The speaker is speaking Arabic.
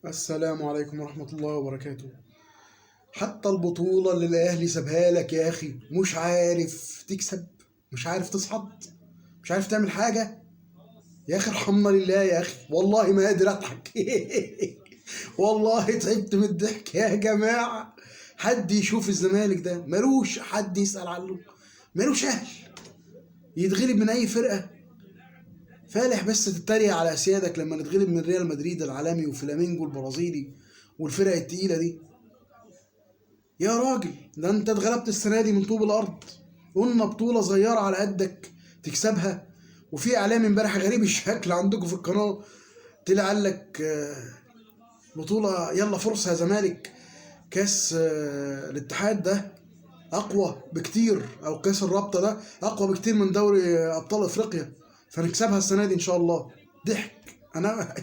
السلام عليكم ورحمة الله وبركاته. حتى البطولة اللي الأهلي سابها لك يا أخي مش عارف تكسب، مش عارف تصعد، مش عارف تعمل حاجة. يا أخي ارحمنا لله يا أخي، والله ما قادر أضحك. والله تعبت من الضحك يا جماعة. حد يشوف الزمالك ده ملوش حد يسأل عنه، ملوش أهل، يتغلب من أي فرقة. فالح بس تتريق على أسيادك لما نتغلب من ريال مدريد العالمي وفلامينجو البرازيلي والفرق التقيلة دي. يا راجل ده انت اتغلبت السنه دي من طوب الارض. قلنا بطوله صغيره على قدك تكسبها، وفي اعلام امبارح غريب الشكل عندكم في القناه طلع قال لك بطوله يلا فرصه يا زمالك. كاس الاتحاد ده اقوى بكتير، او كاس الرابطه ده اقوى بكتير من دوري ابطال افريقيا، فنكسبها السنه دي ان شاء الله. ضحك انا.